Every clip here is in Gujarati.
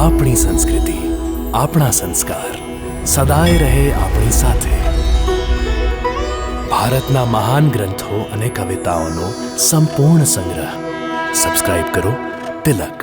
આપણી સંસ્કૃતિ, આપણા સંસ્કાર સદાય રહે આપણી સાથે. ભારતના મહાન ગ્રંથો અને કવિતાઓનો સંપૂર્ણ સંગ્રહ. સબસ્ક્રાઇબ કરો તિલક.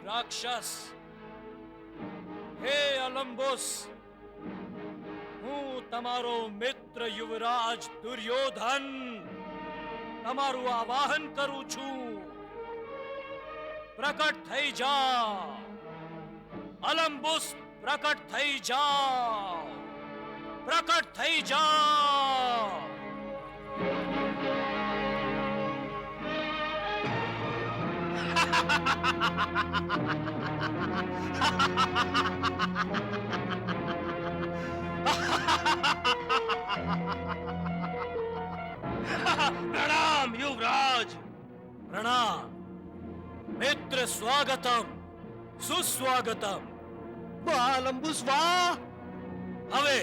રાક્ષસ, હે અલંબુસ, હું તમારો મિત્ર યુવરાજ દુર્યોધન તમારું આવાહન કરું છું. પ્રકટ થઈ જાઓ અલંબુસ, પ્રકટ થઈ જાઓ, પ્રકટ થઈ જાઓ. પ્રણામ યુવરાજ, પ્રણામ મિત્ર, સ્વાગતમ સુસ્વાગતમ. વાહ લંબુસ વાહ. હવે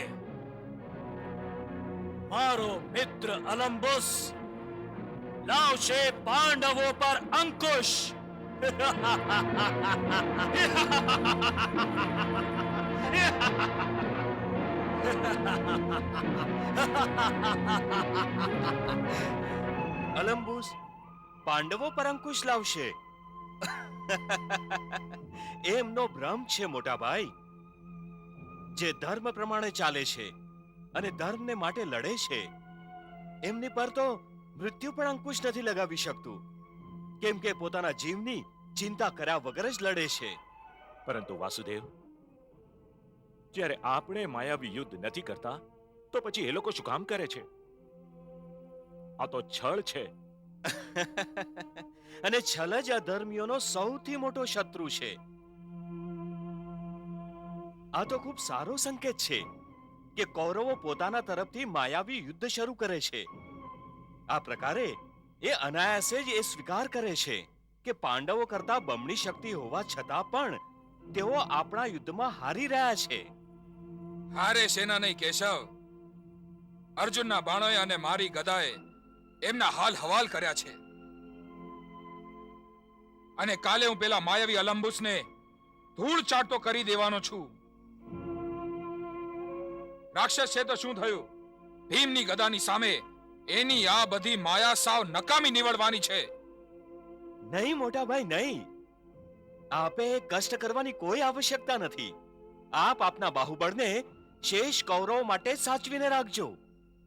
મારો મિત્ર અલંબુસ લાવશે પાંડવો પર અંકુશ. અલંબુસ પાંડવો પર અંકુશ લાવશે? એમનો ભ્રમ છે મોટા ભાઈ. જે ધર્મ પ્રમાણે ચાલે છે અને ધર્મને માટે લડે છે, એમની પર તો મૃત્યુ પણ અંકુશ નથી લગાવી શકતું, કેમ કે પોતાના જીવની ચિંતા કર્યા વગર જ લડે છે. પરંતુ વાસુદેવ, જ્યારે આપણે માયાવી યુદ્ધ નથી કરતા તો પછી એ લોકો શું કામ કરે છે? આ તો છળ છે. અને છલ જ અધર્મીઓનો સૌથી મોટો શત્રુ છે. આ તો ખૂબ સારો સંકેત છે કે કૌરવો પોતાના તરફથી માયાવી યુદ્ધ શરૂ કરે છે. આ પ્રકારે એ અનાયાસે જ એ સ્વીકાર કરે છે કે પાંડવો કરતા બમણી શક્તિ હોવા છતાં પણ તેઓ આપણા યુદ્ધમાં હારી રહ્યા છે. હારે સેના નહીં કેશવ. અર્જુનના બાણોએ અને મારી ગદાએ એમના હાલ હવાલ કર્યા છે. અને કાલે હું પેલા માયાવી અલંબુસને ધૂળ ચાટતો કરી દેવાનો છું. રાક્ષસ છે તો શું થયું? ભીમની ગદાની સામે એની આ બધી માયા સાવ નકામી નીવડવાની છે. નહીં મોટા ભાઈ નહીં. આપે કષ્ટ કરવાની કોઈ આવશ્યકતા નથી. આપ આપના બાહુબળને શેષ કૌરવો માટે સાચવીને રાખજો.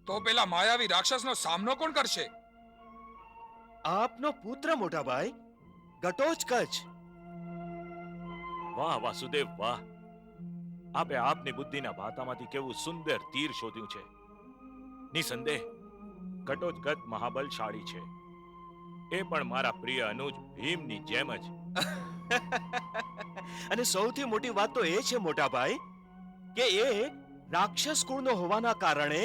તો પેલા માયાવી રાક્ષસનો સામનો કોણ કરશે? આપનો પુત્ર મોટા ભાઈ ઘટોત્કચ. વાહ વાસુદેવ વાહ! આપે આપની બુદ્ધિના ભાતામાંથી કેવું સુંદર તીર શોધ્યું છે. નિસંદેહ ઘટોત્કચ મહાબલશાળી છે. એ પણ મારા પ્રિય અનુજ ભીમની જેમ જ. અને સૌથી મોટી વાત તો એ છે મોટા ભાઈ કે એ રાક્ષસ કુળનો હોવાના કારણે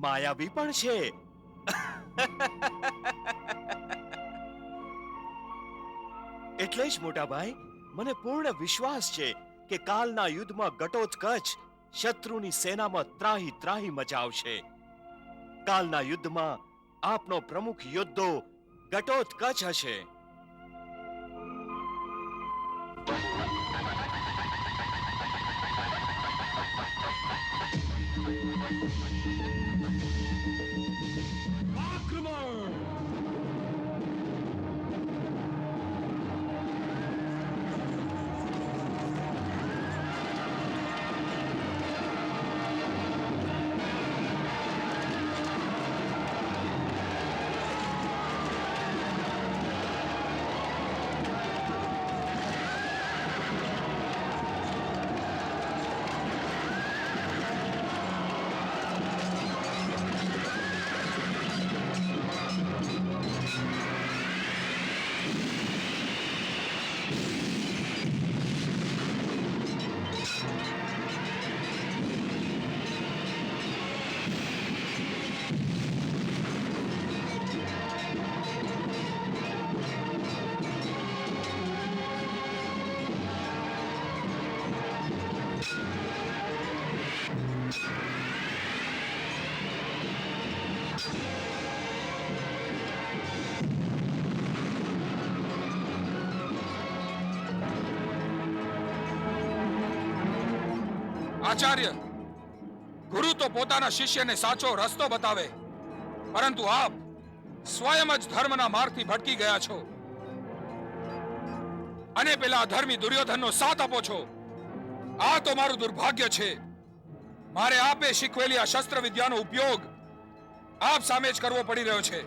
માયાવી પણ છે. એટલે જ મોટા ભાઈ મને પૂર્ણ વિશ્વાસ છે કે કાલના યુદ્ધમાં ઘટોત્કચ શત્રુની સેનામાં ત્રાહી ત્રાહી મચાવશે. કાલના યુદ્ધમાં આપનો પ્રમુખ યોદ્ધો ઘટોત્કચ હશે. આચાર્ય, ગુરુ તો પોતાના શિષ્યને સાચો રસ્તો બતાવે, પરંતુ આપ સ્વયં જ ધર્મના માર્ગથી ભટકી ગયા છો અને પેલા અધર્મી દુર્યોધનનો સાથ આપો છો. આ તો મારું દુર્ભાગ્ય છે. મારે આપે શીખવેલી આ શસ્ત્ર વિદ્યાનો ઉપયોગ આપ સામે જ કરવો પડી રહ્યો છે.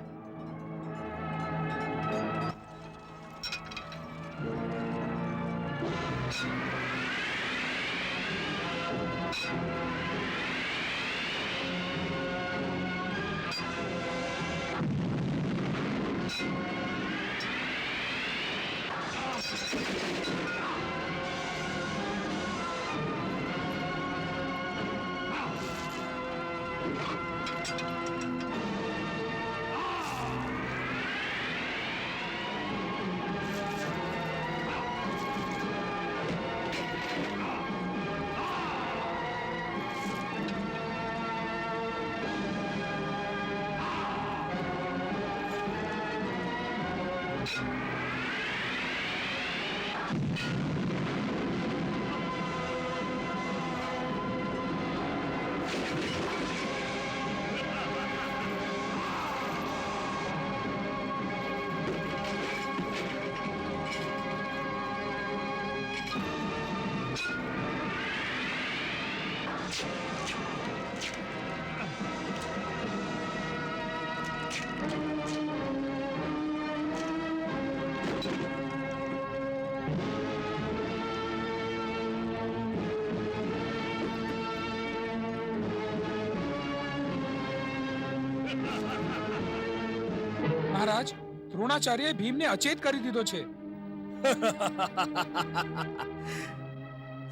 મહારાજ, દ્રોણાચાર્યએ ભીમને અચેત કરી દીધો છે.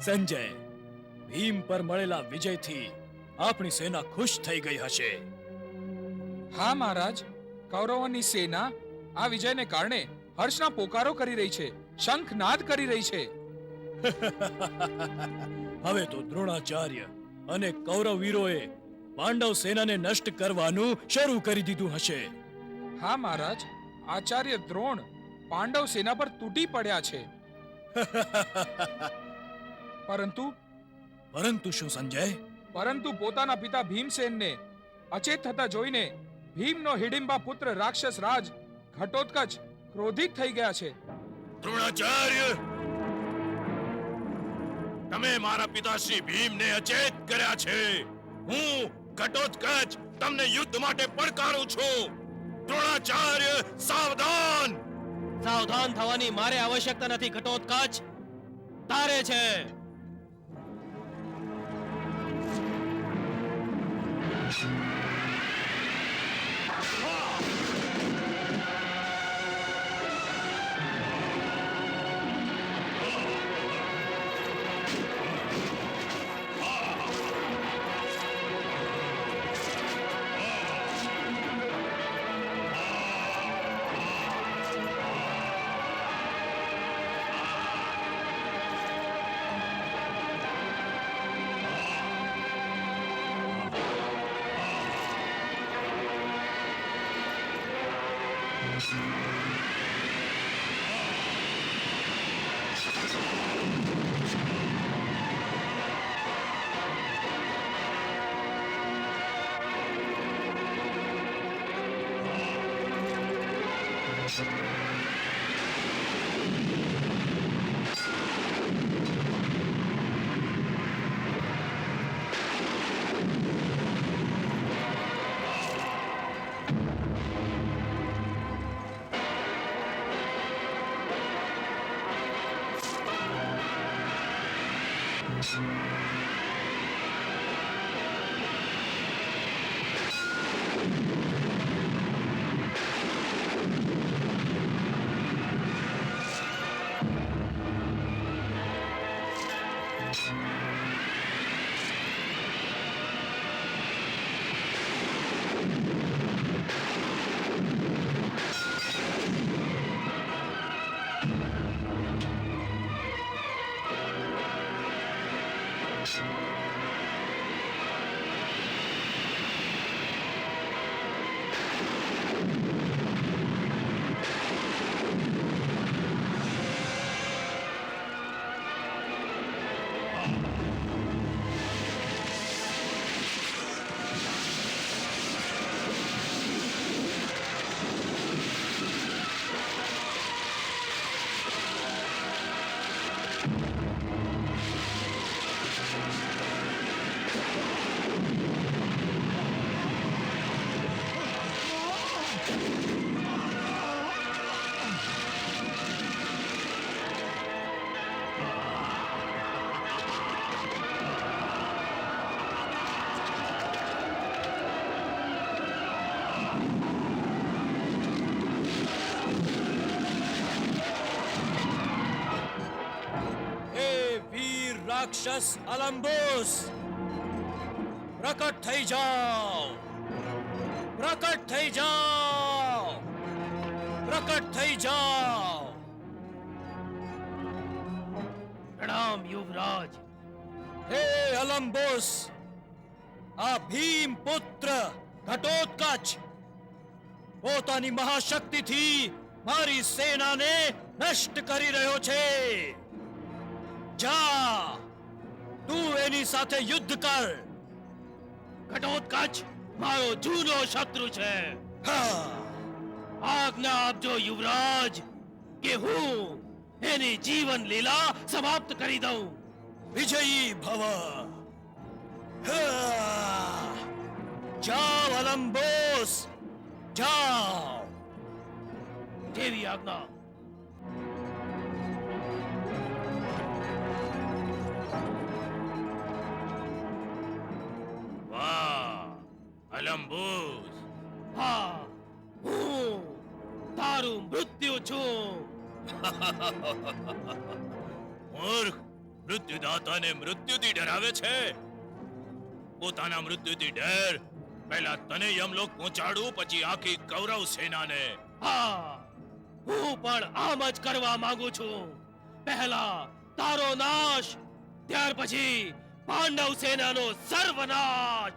સંજય, ભીમ પર મળેલા વિજયથી આપણી સેના ખુશ થઈ ગઈ હશે. હા મહારાજ, કૌરવોની સેના આ વિજયને કારણે હર્ષના પોકારો કરી રહી છે, શંખનાદ કરી રહી છે. હવે તો દ્રોણાચાર્ય અને કૌરવ વીરોએ પાંડવ સેનાને નષ્ટ કરવાનું શરૂ કરી દીધું હશે. હા મહારાજ, આચાર્ય દ્રોણ પાંડવ સેના પર તૂટી પડ્યા છે. પરંતુ શું સંજય? પરંતુ પોતાના પિતા ભીમસેનને અચેત થતા જોઈને ભીમનો હિડિંબા પુત્ર રાક્ષસ રાજ ઘટોત્કચ ક્રોધિત થઈ ગયા છે. દ્રોણાચાર્ય, તમે મારા પિતાશ્રી ભીમને અચેત કર્યા છે. હું ઘટોત્કચ તમને યુદ્ધ માટે પડકારું છું. દ્રોણાચાર્ય, સાવધાન! સાવધાન થવાની મારે આવશ્યકતા નથી ઘટોત્કચ, તારે છે. રાક્ષસ અલંબુસ, પ્રકટ થઈ જાઓ, પ્રકટ થઈ જાઓ, પ્રકટ થઈ જાઓ. પ્રણામ યુવરાજ. હે અલંબુસ, આ ભીમ પુત્ર ઘટોત્કચ પોતાની મહાશક્તિથી મારી સેનાને નષ્ટ કરી રહ્યો છે. જા, તું એની સાથે યુદ્ધ કર. ઘટોત્કચ મારો જૂનો શત્રુ છે. હા, આજ્ઞા આપજો યુવરાજ કે હું એની જીવન લીલા સમાપ્ત કરી દઉં. વિજયી ભવ. હા, જાઓ અલંબુસ, જાઓ. જેવી આજ્ઞા. અલંબુસ, હા, હું તારું મૃત્યુ છું. મૂર્ખ, મૃત્યુદાતાને મૃત્યુથી ડરાવે છે. પોતાના મૃત્યુથી ડર. પહેલા તને યમલોક પહોંચાડું, પછી આખી કૌરવ સેનાને. હા, હું પણ આમ જ કરવા માંગુ છું. પહેલા તારો નાશ, ત્યાર પછી પાંડવ સેનાનો સર્વનાશ.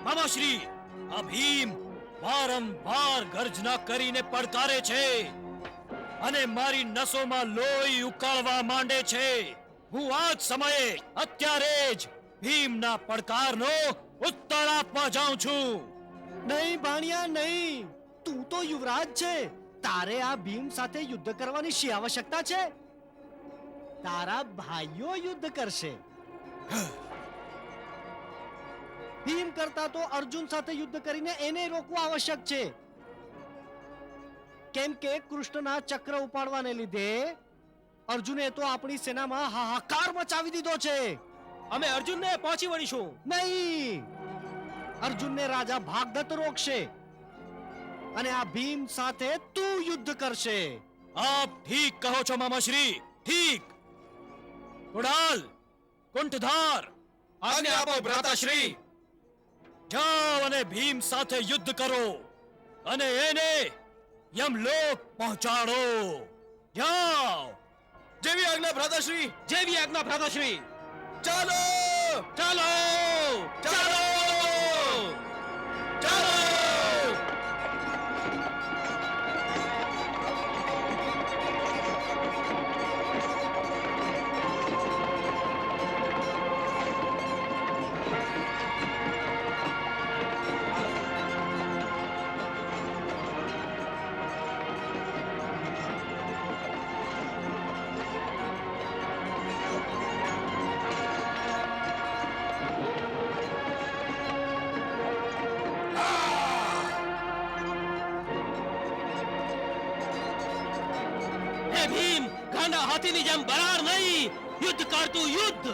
મામાશ્રી, આ ભીમ વારંવાર ગર્જના કરીને પડકારે છે અને મારી નસોમાં લોહી ઉકાળવા માંડે છે. હું આ જ સમયે અત્યારે જ ભીમના પડકારનો ઉત્તર આપવા જાઉં છું. નહીં ભાણિયા નહીં, તું તો યુવરાજ છે. તારે આ ભીમ સાથે યુદ્ધ કરવાની શી આવશ્યકતા છે? તારા ભાઈઓ યુદ્ધ કરશે. ભીમ કરતા તો અર્જુન સાથે યુદ્ધ કરીને એને રોકવું આવશ્યક છે. કેમ કે કૃષ્ણના ચક્ર ઉપાડવાને લીધે અર્જુને તો આપણી સેનામાં હાહાકાર મચાવી દીધો છે. અમે અર્જુનને પહોંચી વળીશું. નહીં, અર્જુનને રાજા ભાગદત્ત રોકશે અને આ ભીમ સાથે તું યુદ્ધ કરશે. આપ ઠીક કહો છો મામાશ્રી, ઠીક. કુણાલ, કુંઠધાર, આજ્ઞા આપો ભ્રાતાશ્રી. જાઓ અને ભીમ સાથે યુદ્ધ કરો અને એને યમલોક પહોંચાડો. જાઓ. જેવી આજ્ઞા ભ્રાતાશ્રી. જેવી આજ્ઞા ભ્રાતાશ્રી. ચાલો ચાલો ચાલો ચાલો. હે ભીમ, ગાંડા હાથીની જેમ બરાર નહીં, યુદ્ધ કર તું, યુદ્ધ.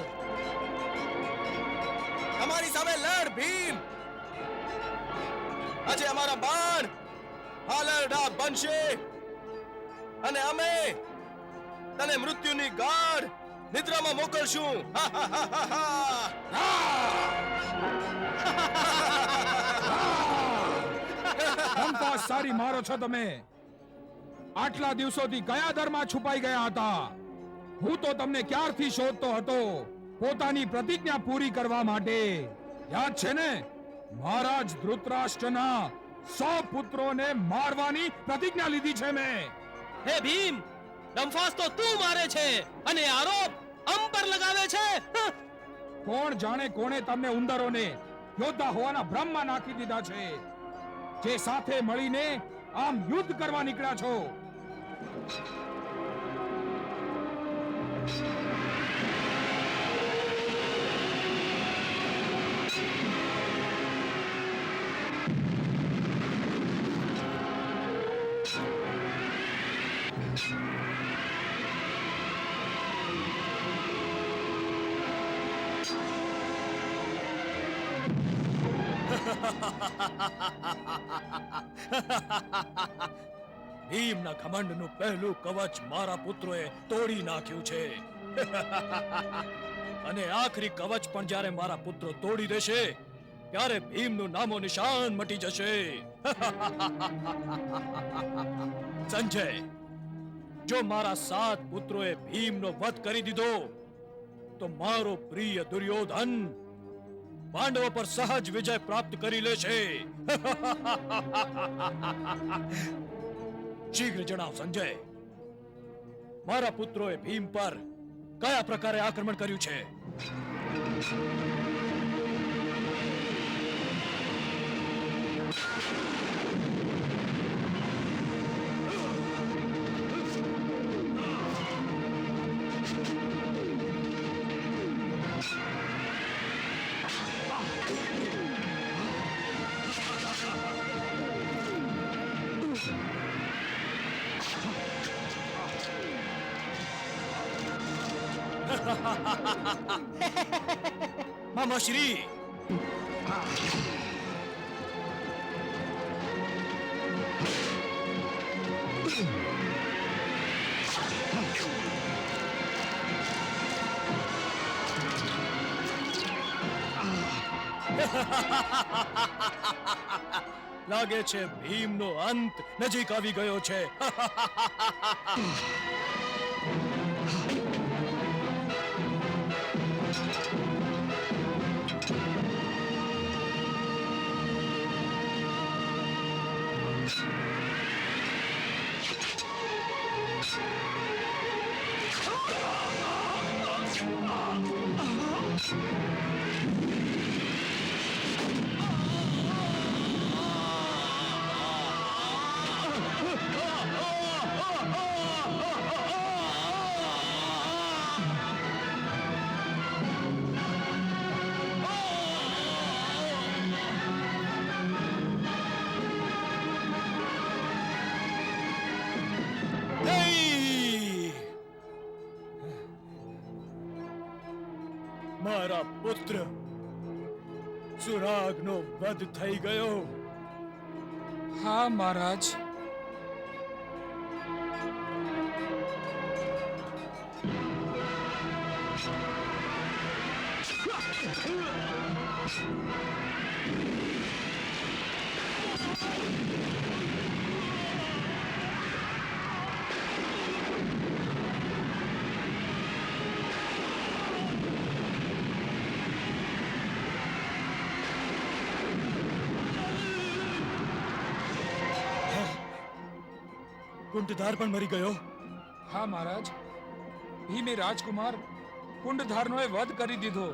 અમારી સામે લડ ભીમ. આજે અમારા બાણ હાલરડા બનશે અને અમે તને મૃત્યુની ગાઢ નિદ્રામાં મોકલશું. કંપાસ સારી મારો છો તમે. આટલા દિવસોથી કયા દરમાં છુપાઈ ગયા હતા? હું તો તમને ક્યારથી શોધતો હતો, પોતાની પ્રતિજ્ઞા પૂરી કરવા માટે. યાદ છે ને, મહારાજ ધૃતરાષ્ટ્રના 100 પુત્રોને મારવાની પ્રતિજ્ઞા લીધી છે મેં. હે ભીમ, ડંફાસ તો તું મારે છે અને આરોપ અમ પર લગાવે છે. કોણ જાણે કોણે તમને ઉંદરોને યોદ્ધા હોવાના ભ્રમમાં નાખી દીધા છે, જે સાથે મળીને આમ યુદ્ધ કરવા નીકળ્યા છો. ભીમના ઘમંડનું પહેલું કવચ મારા પુત્રોએ તોડી નાખ્યું છે. અને આખરી કવચ પણ જ્યારે મારા પુત્રો તોડી દેશે ત્યારે ભીમનું નામો નિશાન મટી જશે. સંજય, જો મારા 7 પુત્રોએ ભીમનો વધ કરી દીધો તો મારો પ્રિય દુર્યોધન પાંડવો પર સહજ વિજય પ્રાપ્ત કરી લેશે. શીઘ્ર જણાવ સંજય, મારા પુત્રોએ ભીમ પર કયા પ્રકારે આક્રમણ કર્યું છે? મામાશ્રી, લાગે છે ભીમનો અંત નજીક આવી ગયો છે. મારા પુત્ર સુરાગનો વધ થઈ ગયો. હા મહારાજ. કુંટધાર પણ મરી ગયો. હા મહારાજ. ભીમે રાજકુમાર કુંડધારનો વધ કરી દીધો.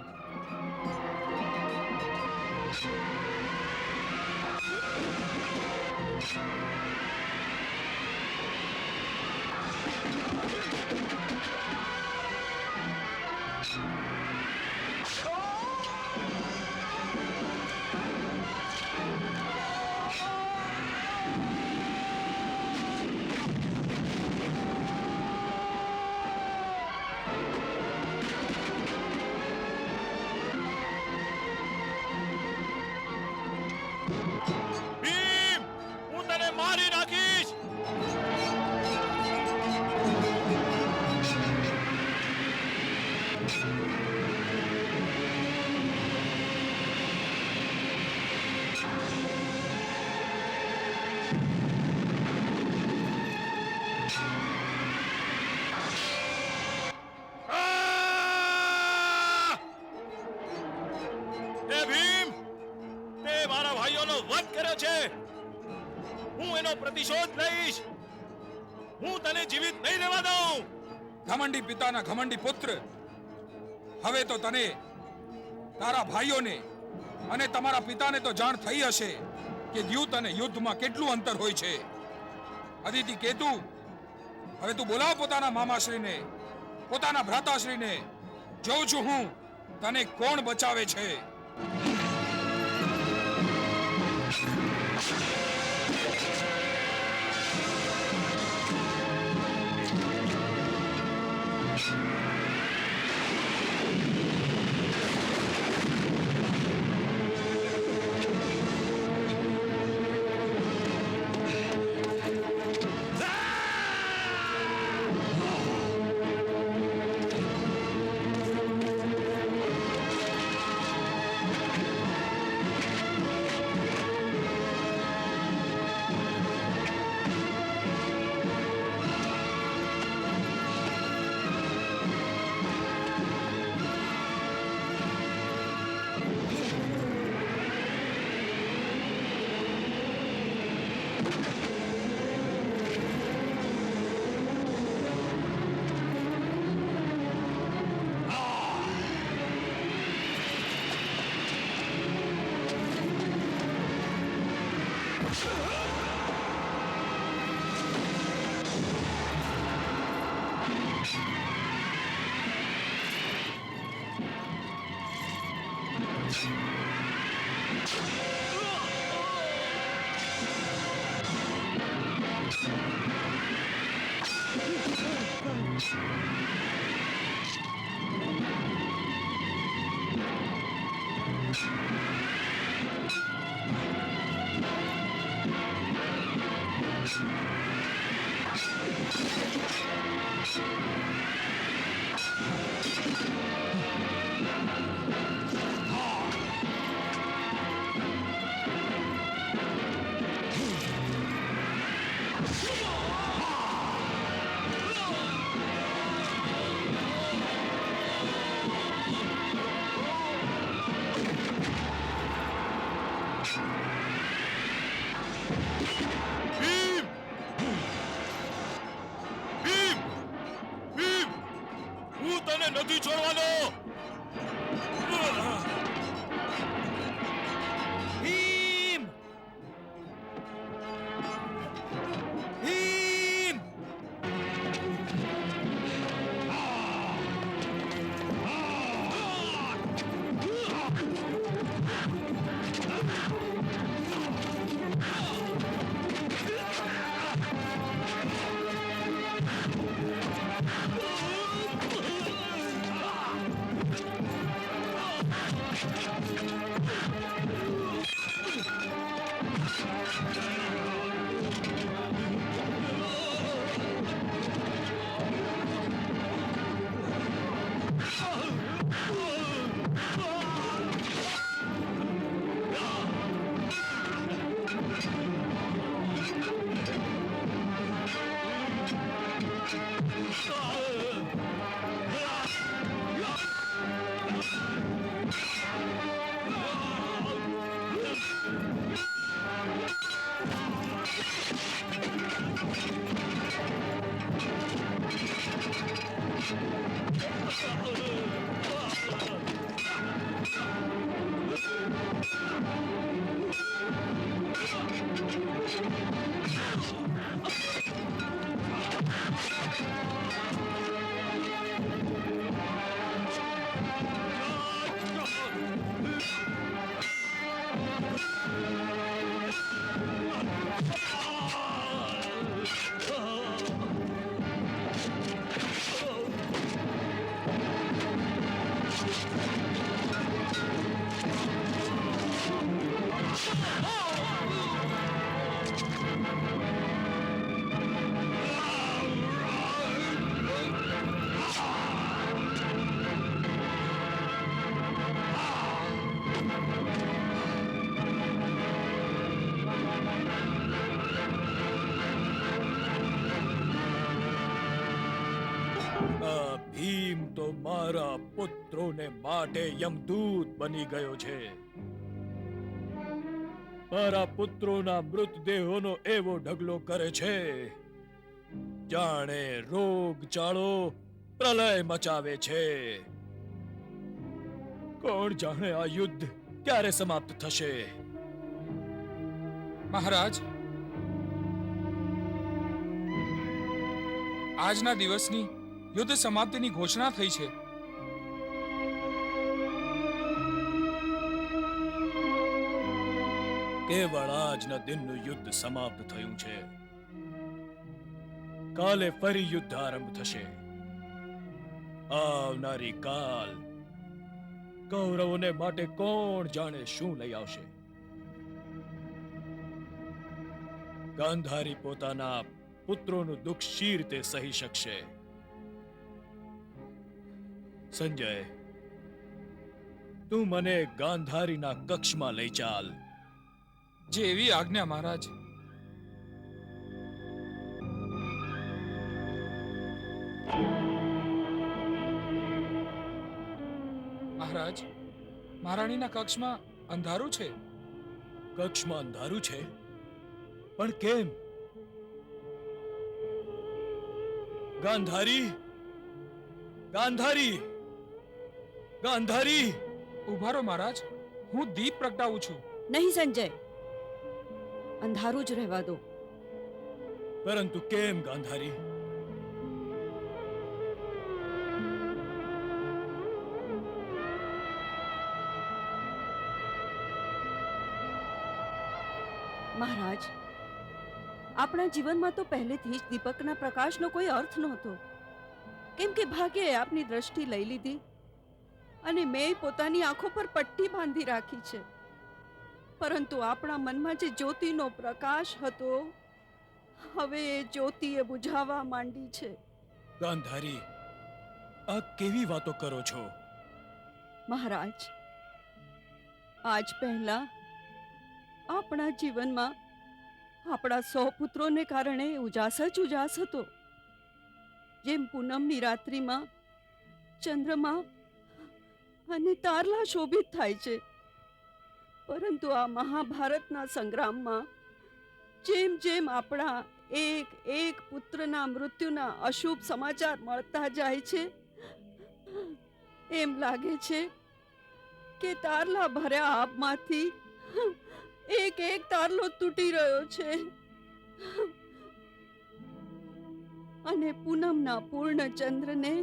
ભીમ, હું તને મારી નાખીશ. એ ભીમ, તે મારા ભાઈઓનો વધ કર્યો છે. હું એનો પ્રતિશોધ લઈશ. હું તને જીવિત નહીં રહેવા દઉં. ઘમંડી પિતાના ઘમંડી પુત્ર, હવે તો તને, તારા ભાઈઓને અને તમારા પિતાને તો જાણ થઈ હશે કે દ્યુત અને યુદ્ધમાં કેટલું અંતર હોય છે. અદિતિ કેતુ, હવે તું બોલાવ પોતાના મામાશ્રીને, પોતાના ભ્રાતાશ્રીને. જોઉં છું હું તને કોણ બચાવે છે. મને નથી છોડવાનો. ભીમ! ભીમ! આ ભીમ તો મારા પુત્રોને માટે યમદૂત બની ગયો છે. મારા પુત્રોના મૃતદેહોનો એવો ઢગલો કરે છે જાણે રોગચાળો પ્રલય મચાવે છે. કોણ જાણે આ યુદ્ધ ક્યારે સમાપ્ત થશે? મહારાજ, આજના દિવસની યુદ્ધ સમાપ્તિની ઘોષણા થઈ છે. કેવળ આજના દિનનું યુદ્ધ સમાપ્ત થયું છે. કાલે ફરી યુદ્ધ આરંભ થશે. આવનારી કાલ કૌરવોને માટે કોણ જાણે શું લઈ આવશે. ગાંધારી પોતાના પુત્રોનું દુઃખ શી રીતે સહી શકશે? સંજય, તું મને ગાંધારીના કક્ષમાં લઈ ચાલ. જેવી આજ્ઞા મહારાજ. મહારાજ, મહારાણીના કક્ષમાં અંધારું છે. કક્ષમાં અંધારું છે? પણ કેમ? ગાંધારી! ગાંધારી! ગાંધારી! ઉભા રહો મહારાજ, હું દીપ પ્રગટાવું છું. નહીં સંજય, અંધારું જ રહેવા દો. પરંતુ કેમ ગાંધારી? મહારાજ, આપણા જીવનમાં તો પહેલેથી જ દીપકના પ્રકાશનો કોઈ અર્થ નહોતો. કેમ કે ભાગ્યે આપની દ્રષ્ટિ લઈ લીધી અને મેં પોતાની આંખો પર પટ્ટી બાંધી રાખી છે. પરંતુ આપણા મનમાં જે જ્યોતિનો પ્રકાશ હતો, હવે એ જ્યોતિએ બુઝાવા માંડી છે. ગાંધારી, આ કેવી વાતો કરો છો? મહારાજ, આજ પહેલા આપણા જીવનમાં આપણા 100 પુત્રોને કારણે ઉજાસ જ ઉજાસ હતો. જેમ પૂનમની રાત્રિમાં ચંદ્રમા અને તારલા શોભિત થાય છે, પરંતુ આ મહાભારતના સંગ્રામમાં જેમ જેમ આપણા એક એક પુત્રના મૃત્યુના અશુભ સમાચાર મળતા જાય છે, એમ લાગે છે કે તારલા ભર્યા આપમાંથી એક એક તારલો તૂટી રહ્યો છે અને પૂનમના પૂર્ણ ચંદ્રને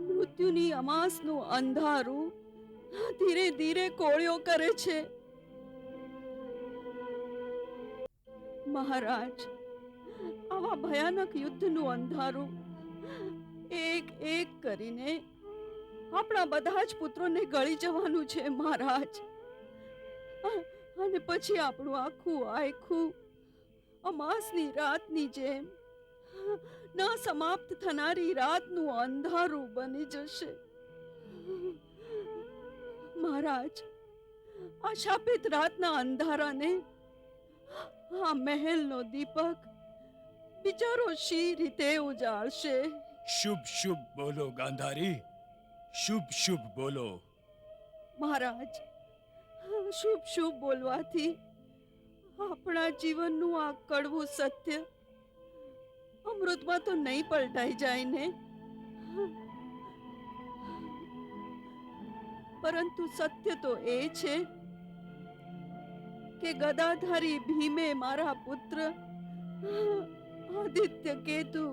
મૃત્યુની અમાસનું અંધારું ધીરે ધીરે કોળિયો કરે છે. મહારાજ, આવા ભયાનક યુદ્ધનું અંધારું એક એક કરીને આપણા બધા જ પુત્રોને ગળી જવાનું છે મહારાજ. અને પછી આપણું આખું આખું અમાસની રાતની જેમ ન સમાપ્ત થનારી રાતનું અંધારું બની જશે. મહારાજ, આ શાપિત રાતના અંધારાને આ મહેલનો દીપક બિચારો શી રીતે ઉજાળશે? શુભ શુભ બોલો ગાંધારી, શુભ શુભ બોલો. મહારાજ, શુભ શુભ બોલવાથી આપણા જીવનનું આ કડવું સત્ય અમૃતમાં તો નહીં પલટાઈ જાય ને. પરંતુ સત્ય તો એ છે કે ગદાધારી ભીમે મારા પુત્ર આદિત્ય કેતુ,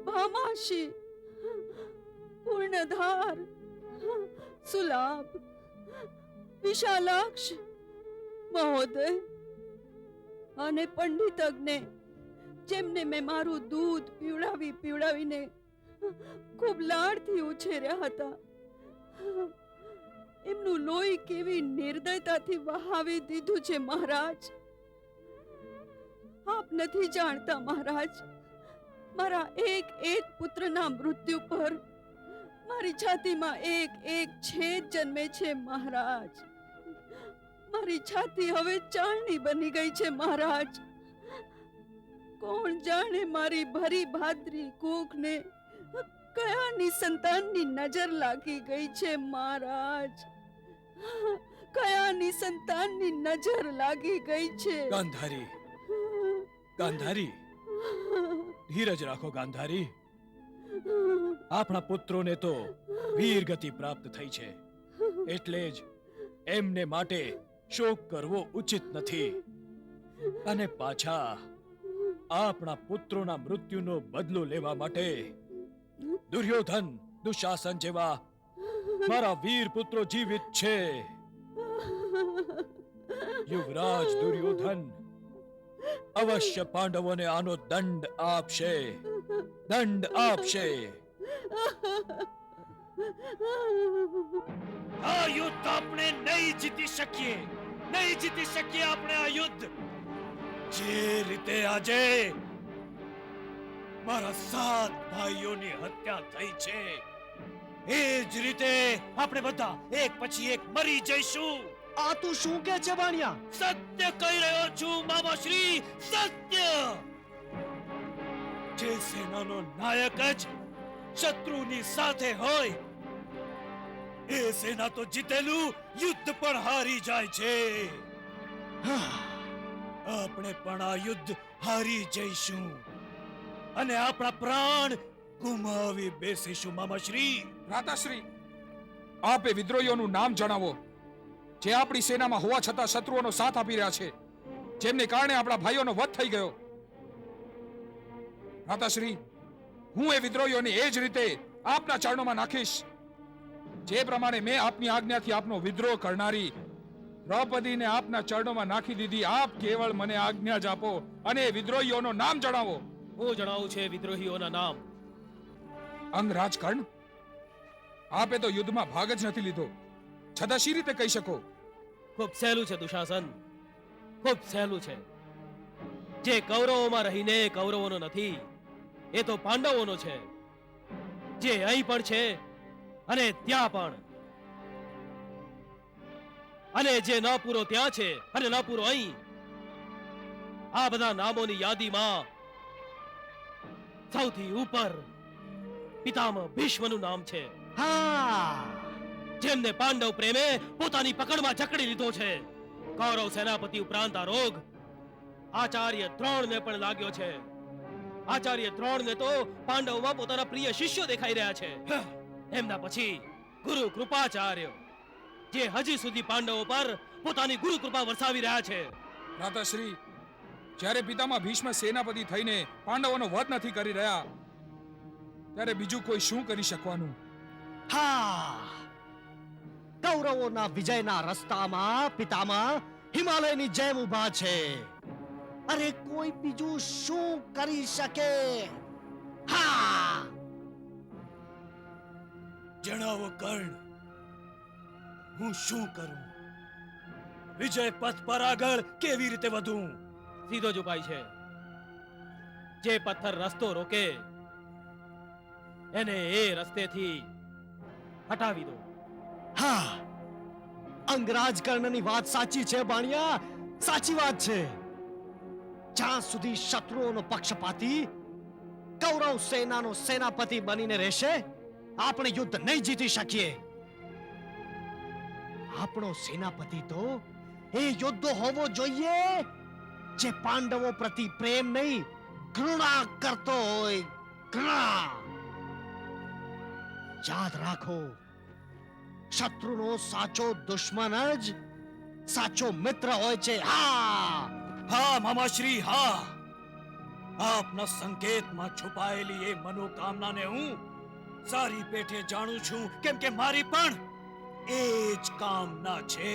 ભામાશી, પૂર્ણધાર, સુલાભ, વિશાલાક્ષ મહોદય અને પંડિતજ્ઞે, જેમને મેં મારું દૂધ પીવડાવીને ખૂબ લાડથી ઉછેર્યા હતા, એમનું લોહી કેવી નિર્દયતાથી વહાવી દીધું છે મહારાજ. આપ નથી જાણતા મહારાજ, મારા એક એક પુત્રના મૃત્યુ પર મારી છાતીમાં એક એક છેદ જન્મે છે મહારાજ. મારી છાતી હવે ચાળની બની ગઈ છે મહારાજ. કોણ જાણે મારી ભરી ભાદરી કુખને કયા નિસંતાનની નજર લાગી ગઈ છે મહારાજ. કયા નિસંતાનની નજર લાગી ગઈ છે. ગાંધારી, ગાંધારી, ધીરજ રાખો ગાંધારી. આપણા પુત્રોને તો વીર ગતિ પ્રાપ્ત થઈ છે, એટલે જ એમને માટે શોક કરવો ઉચિત નથી. અને પાછા આપણા પુત્રોના મૃત્યુનો બદલો લેવા માટે દુર્યોધન, દુશાસન જેવા મારા વીર પુત્રો જીવિત છે. યુવરાજ દુર્યોધન અવશ્ય પાંડવોને આનો દંડ આપશે, દંડ આપશે. આ યુદ્ધ આપણે નહીં જીતી શકીએ, નહીં જીતી શકીએ આપણે આ યુદ્ધ. જે રીતે આજે મારા 7 ભાઈઓની હત્યા થઈ છે, એ જ રીતે આપણે બધા એક પછી એક મરી જઈશું. આ તું શું કહે છે ભાણિયા? સત્ય કહી રહ્યો છું મામાશ્રી, સત્ય. જે સેનાનો નાયક જ શત્રુની સાથે હોય, એ સેના તો જીતેલું યુદ્ધ પણ હારી જાય છે. આપણે પણ આ યુદ્ધ હારી જઈશું અને આપણા પ્રાણ ગુમાવી બેસીશું મામાશ્રી. ભ્રાતાશ્રી, આપે વિદ્રોહીઓનું નામ જણાવો જે આપણી સેનામાં હોવા છતાં શત્રુઓનો સાથ આપી રહ્યા છે, જેમને કારણે આપણા ભાઈઓનો વધ થઈ ગયો. ભ્રાતાશ્રી, હું એ વિદ્રોહીઓને એ જ રીતે આપના ચરણોમાં નાખીશ જે પ્રમાણે મેં આપની આજ્ઞાથી આપનો વિદ્રોહ કરનારી દ્રૌપદીને આપના ચરણોમાં નાખી દીધી. આપ કેવળ મને આજ્ઞા જ આપો અને એ વિદ્રોહીઓનો નામ જણાવો. હું જણાવું છે વિદ્રોહીઓના નામ. અંગરાજ કર્ણ, આપે તો યુદ્ધમાં ભાગ જ નથી લીધો, છતાં શી રીતે કહી શકો? ખૂબ સહેલું છે દુશાસન, ખૂબ સહેલું છે. જે કૌરવોમાં રહીને કૌરવોનો નથી, એ તો પાંડવોનો છે. જે અહીં પણ છે અને ત્યાં પણ, અને જે ન પૂરો ત્યાં છે અને ન પૂરો અહીં. આ બધા નામોની યાદીમાં સૌથી ઉપર પિતામહ ભીષ્મનું નામ છે. હા, જેમને પાંડવ પ્રેમે પોતાની પકડમાં જકડી લીધો છે. કૌરવ સેનાપતિ ઉપરાંત આ રોગ આચાર્ય દ્રોણને પણ લાગ્યો છે. આચાર્ય દ્રોણને તો પાંડવમાં પોતાના પ્રિય શિષ્યો દેખાઈ રહ્યા છે. એમના પછી ગુરુ કૃપાચાર્ય, જે હજી સુધી પાંડવો પર પોતાની ગુરુ કૃપા વરસાવી રહ્યા છે. ભ્રાતાશ્રી, જ્યારે પિતામહ ભીષ્મ સેનાપતિ થઈને પાંડવોનો વધ નથી કરી રહ્યા, ત્યારે બીજું કોઈ શું કરી શકવાનું? હા, કૌરવોના વિજયના રસ્તામાં પિતામહ હિમાલયની જેમ ઊભા છે. અરે કોઈ બીજું શું કરી શકે? હા, જણાવો કર્ણ, હું શું કરું? વિજય પથ પર આગળ કેવી રીતે વધું? સીધો જ ઉપાય છે. જે પથ્થર રસ્તો રોકે એને એ રસ્તેથી હટાવી દો. હા, અંગરાજ કર્ણની વાત સાચી છે બાણિયા, સાચી વાત છે. જ્યાં સુધી શત્રુઓનો પક્ષપાતી કૌરવ સેનાનો સેનાપતિ બનીને રહેશે, આપણે યુદ્ધ નહીં જીતી શકીએ. આપણો સેનાપતિ તો એ યોદ્ધો હોવો જોઈએ જે પાંડવો પ્રતિ પ્રેમ નહીં, ઘૃણા કરતો હોય. ઘૃણા. યાદ રાખો, શત્રુનો સાચો દુશ્મન જ સાચો મિત્ર હોય છે. હા, હા મામાશ્રી, હા. આપના સંકેતમાં છુપાયેલી એ મનોકામનાને હું સારી પેઠે જાણું છું, કેમ કે મારી પણ એ જ કામના છે.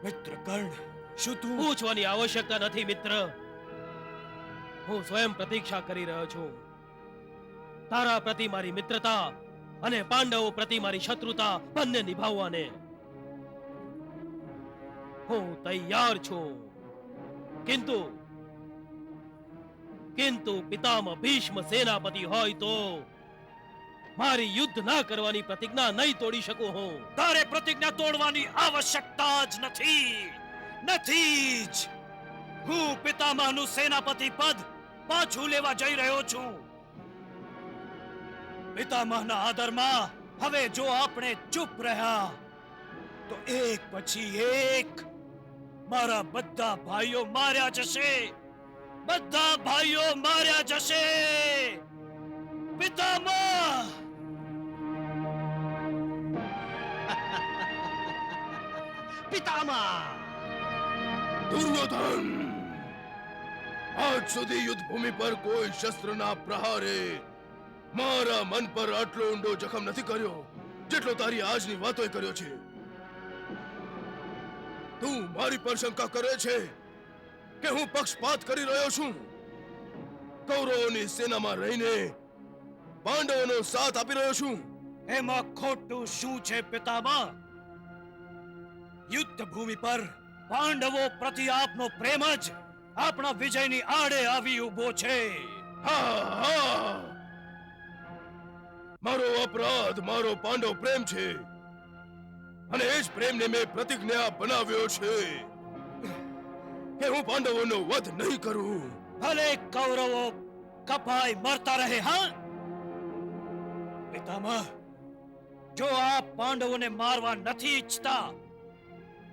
મિત્ર કર્ણ, શું તું પૂછવાની આવશ્યકતા નથી મિત્ર. હું સ્વયં પ્રતીક્ષા કરી રહ્યો છું. તારા પ્રતિ મારી મિત્રતા અને પાંડવો પ્રતિ મારી શત્રુતા બંને નિભાવવાને હું તૈયાર છું. કિંતુ પિતામહ ભીષ્મ સેનાપતિ હોય તો મારી યુદ્ધ ના કરવાની પ્રતિજ્ઞા નહીં તોડી શકું હું. તારે પ્રતિજ્ઞા તોડવાની આવશ્યકતા જ નથી જ. હું પિતામહનું સેનાપતિ પદ પાછું લેવા જઈ રહ્યો છું. પિતામહના આદરમાં હવે જો આપણે ચૂપ રહ્યા તો એક પછી એક મારા બધા ભાઈઓ માર્યા જશે. બધા ભાઈઓ માર્યા જશે. પિતામહ! પિતામહ! દુર્યોધન, આજ સુધી યુદ્ધ ભૂમિ પર કોઈ શસ્ત્રના પ્રહારે મારા મન પર આટલો ઊંડો જખમ નથી કર્યો જેટલો તારી આજની વાતોએ કર્યો છે. તું મારી પર શંકા કરે છે કે હું પક્ષપાત કરી રહ્યો છું? કૌરવોની સેનામાં રહીને પાંડવોનો સાથ આપી રહ્યો છું. એમાં ખોટું શું છે પિતામહ? યુદ્ધ ભૂમિ પર પાંડવો પ્રતિ આપનો પ્રેમ જ આપણા વિજયની આડે આવી ઊભો છે. હા, મારો અપરાધ મારો પાંડવ પ્રેમ છે અને એ જ પ્રેમને મેં પ્રતિજ્ઞા બનાવ્યો છે કે હું પાંડવોનો વધ નહીં કરું. ભલે કૌરવો કપાઈ મરતા રહે. હા પિતામહ, જો આપ પાંડવોને મારવા નથી ઈચ્છતા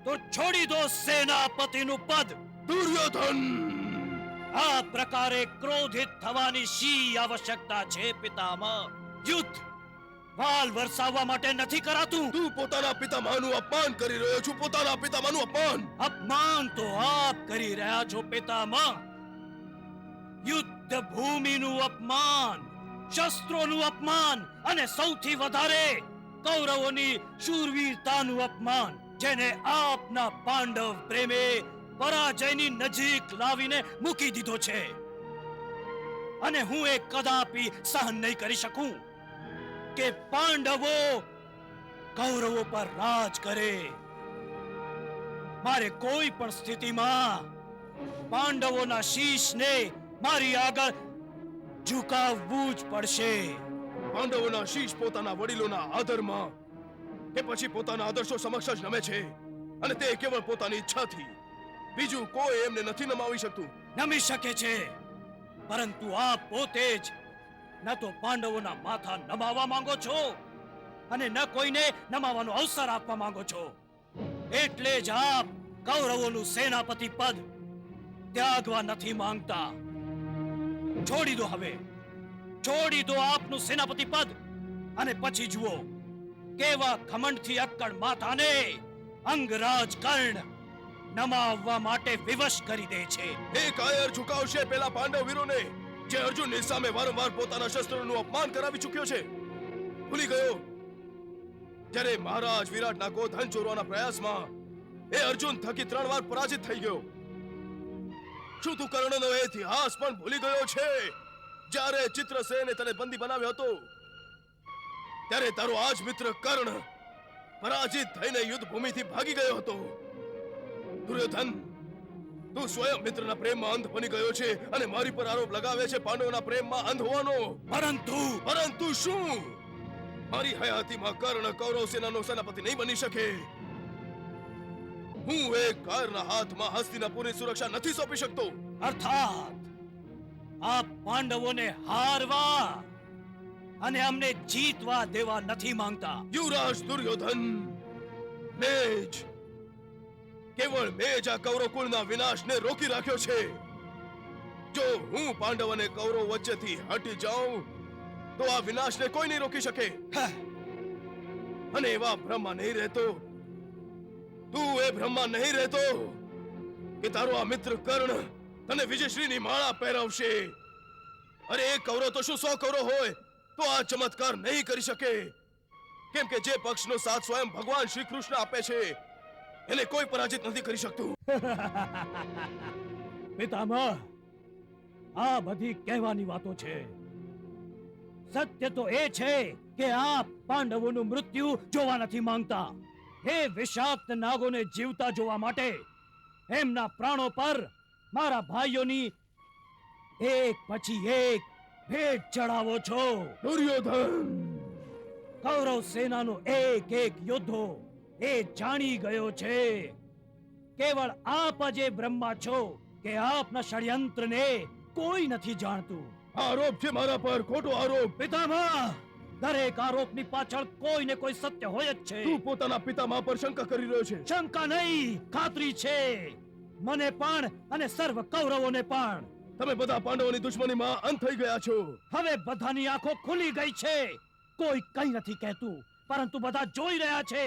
તો છોડી દો સેનાપતિનું પદ. દુર્યોધન, આ પ્રકારે ક્રોધિત થવાની શી આવશ્યકતા છે પિતામહ? યુદ્ધ વાલ વરસાવવા માટે નથી કરાતું. તું પોતાના પિતામહનું અપમાન કરી રહ્યો છું. પોતાના પિતામહનું અપમાન. અપમાન તો આપ કરી રહ્યા છો પિતામહ. યુદ્ધ ભૂમિનું અપમાન, શસ્ત્રોનું અપમાન અને સૌથી વધારે કૌરવોની શૂરવીરતાનું અપમાન, જેને આપના પાંડવ પ્રેમે પરાજયની નજીક લાવીને મૂકી દીધો છે. અને હું એ કદાપી સહન નહીં કરી શકું કે પાંડવો કૌરવો પર રાજ કરે. મારે કોઈ પણ સ્થિતિમાં પાંડવોના શીશને મારી આગળ ઝુકાવવું જ પડશે. પાંડવોના શીશ પોતાના વડીલોના આદરમાં કે પછી પોતાના આદર્શો સમક્ષ જ નમે છે, અને તે કેવળ પોતાની ઈચ્છાથી. બીજું કોઈ એમને નથી નમાવી શકતું. નમી શકે છે, પરંતુ આપ પોતે જ ન તો પાંડવોના માથા નમાવા માંગો છો અને ન કોઈને નમાવાનો અવસર આપવા માંગો છો. એટલે જ આપ કૌરવોનું સેનાપતિ પદ ત્યાગવા નથી માંગતા. છોડી દો હવે, છોડી દો આપનું સેનાપતિ પદ અને પછી જુઓ કેવા ઘમંડથી અક્કડ માથાને અંગરાજ કર્ણ નમાવવા માટે વિવશ કરી દે છે. એ કાયર ઝુકાવશે પેલા પાંડવ વીરોને જે અર્જુનની સામે વારંવાર પોતાના શસ્ત્રોનું અપમાન કરાવી ચૂક્યો છે. ભૂલી ગયો જ્યારે મહારાજ વિરાટના ગોધન ચોરવાના પ્રયાસમાં એ અર્જુન થકી 3 વાર પરાજિત થઈ ગયો. શું તું કર્ણનો એ ઇતિહાસ પણ ભૂલી ગયો છે? જ્યારે ચિત્રસેને તને બંદી બનાવ્યો હતો ત્યારે તારો આજ મિત્ર કર્ણ પરાજિત થઈને યુદ્ધ ભૂમિથી ભાગી ગયો હતો. દુર્યોધન, તું સ્વયં મિત્રના પ્રેમમાં અંધ બની ગયો છે અને મારી પર આરોપ લગાવે છે પાંડવોના પ્રેમમાં અંધ હોવાનો. પરંતુ શું મારી હયાતીમાં કર્ણ કૌરવ સેનાનો સેનાપતિ નહીં બની શકે? હું એક કાયરના હાથમાં હસ્તિનાપુરની સુરક્ષા નથી સોંપી શકતો. અર્થાત આ પાંડવોને હારવા અને અમને જીતવા દેવા નથી માંગતા. યુવરાજ દુર્યોધન, મેજ કેવળ મેજ આ કૌરવ કુળના વિનાશને રોકી રાખ્યો છે. જો હું પાંડવ અને કૌરવ વચ્ચેથી હટી જાઉં તો આ વિનાશને કોઈ નહીં રોકી શકે. અને એવા ભ્રમમાં નહીં રહેતો, તું એ ભ્રમમાં નહીં રહેતો કે તારો આ મિત્ર કર્ણ તને વિજયશ્રીની માળા પહેરાવશે. અરે એક કૌરવ તો શું 100 કૌરવ હોય તો આ ચમત્કાર નહીં કરી શકે. કેમ કે જે પક્ષનો સાથ સ્વયં ભગવાન શ્રી કૃષ્ણ આપે છે એને કોઈ પરાજિત નથી કરી શકતું. પિતામહ, આ બધી કહેવાની વાતો છે. સત્ય તો એ છે કે આપ પાંડવોનું મૃત્યુ જોવા નથી માંગતા. એ વિષાક્ત નાગોને જીવતા જોવા માટે એમના પ્રાણો પર મારા ભાઈઓની એક પછી એક ભેટ ચડાવો છો. દુર્યોધન, કૌરવ સેનાનો એક એક યોદ્ધો એ જાણી ગયો છે. કેવળ આપ જ એ બ્રહ્મા છો કે આપના ષડયંત્રને કોઈ નથી જાણતું. આરોપ છે મારા પર, ખોટો આરોપ. પિતામહ, દરેક આરોપની પાછળ કોઈ ને કોઈ સત્ય હોય જ છે. તું પોતાના પિતામહ પર શંકા કરી રહ્યો છે. શંકા નહીં, ખાતરી છે. મને પણ અને સર્વ કૌરવોને પણ. તમે બધા પાંડવોની દુશ્મનીમાં અંત થઈ ગયા છો. હવે બધાની આંખો ખુલી ગઈ છે. કોઈ કંઈ નથી કહેતું, પરંતુ બધા જોઈ રહ્યા છે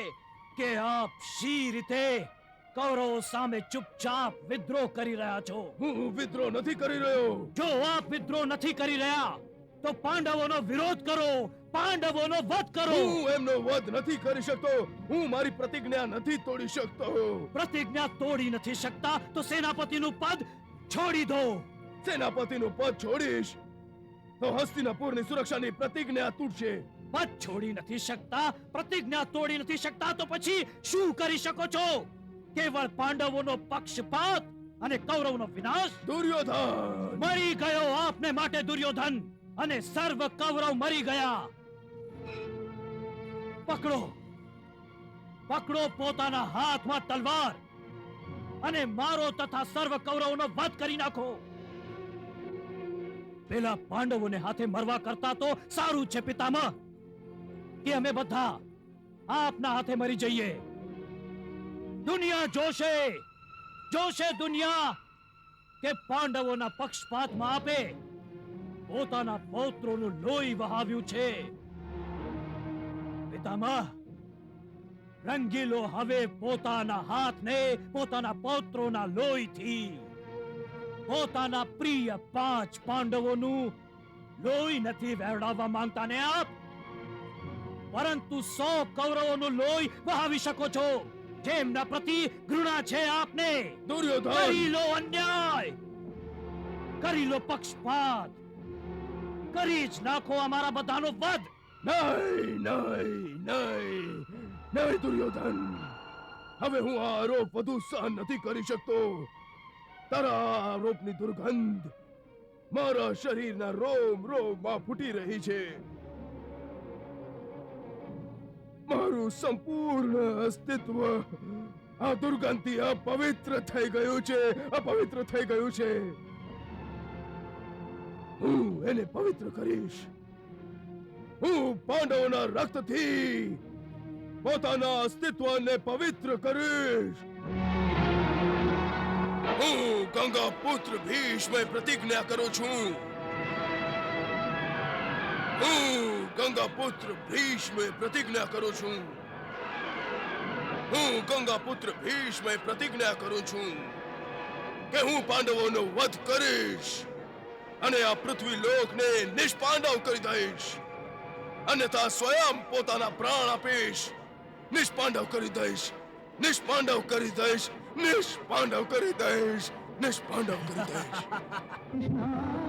કે આપ શી રીતે કૌરવો સામે ચૂપચાપ વિદ્રોહ કરી રહ્યા છો. હું વિદ્રોહ નથી કરી રહ્યો. જો આપ વિદ્રોહ નથી કરી રહ્યા તો પાંડવોનો વિરોધ કરો, પાંડવોનો વધ કરો. હું એમનો વધ નથી કરી શકતો. હું મારી પ્રતિજ્ઞા નથી તોડી શકતો. પ્રતિજ્ઞા તોડી નથી શકતા તો સેનાપતિનું પદ છોડી દો. સેનાપતિનું પદ છોડીશ તો હસ્તિનાપુરની સુરક્ષાની પ્રતિજ્ઞા તૂટશે. પદ છોડી નથી શકતા, પ્રતિજ્ઞા તોડી નથી શકતા તો પછી શું કરી શકો છો? કેવળ પાંડવોનો પક્ષપાત અને કૌરવનો વિનાશ. દુર્યોધન, મરી ગયો આપને માટે દુર્યોધન, અને સર્વ કૌરવ મરી ગયા. પકડો, પકડો પોતાના હાથમાં તલવાર અને મારો તથા સર્વ કૌરવોનો વધ કરી નાખો. પેલા પાંડવોને હાથે મરવા કરતા તો સારું છે પિતામહ કે અમે બધા આપના હાથે મરી જઈએ. દુનિયા જોશે, જોશે દુનિયા કે પાંડવોના પક્ષપાતમાં આપે પોતાના પૌત્રોનું લોહી વહાવ્યું છે. પિતામહ, રંગી લો હવે પોતાના હાથને પોતાના પૌત્રોના લોહીથી. પોતાના પ્રિય 5 પાંડવોનું લોહી નથી વહેવડાવવા માંગતા ને આપ, પરંતુ 100 કૌરવોનું લોહી વહાવી શકો છો. જેમના પ્રતિ ઘૃણા છે આપને. દુર્યોધન, કરી લો અન્યાય, કરી લો પક્ષપાત, કરી જ નાખો અમારા બધાનો વધ. નહીં, નહીં, નહીં, નહીં દુર્યોધન. હવે હું આ આરોપ વધુ સહન નથી કરી શકતો. તારા આરોપની દુર્ગંધ મારા શરીરના રોમ રોમમાં ફૂટી રહી છે. મારું સંપૂર્ણ અસ્તિત્વ આ દુર્ગંધથી અપવિત્ર થઈ ગયું છે, અપવિત્ર થઈ ગયું છે. હું એને પવિત્ર કરીશ. હું પાંડવોના રક્તથી પોતાના અસ્તિત્વને પવિત્ર કરીશ. હું ગંગા પુત્ર ભીષ્મ પ્રતિજ્ઞા કરું છું હું ગંગાપુત્ર ભીષ્મે પ્રતિજ્ઞા કરું છું કે હું પાંડવોનો વધ કરીશ અને આ પૃથ્વી લોકને નિષ્પાંડવ કરી દઈશ અન્યથા સ્વયં પોતાના પ્રાણ આપીશ નિષ્પાંડવ કરી દઈશ નિષ્પાંડવ કરી દઈશ નિષ્પાંડવ કરી દઈશ નિષ્પાંડવ કરી દઈશ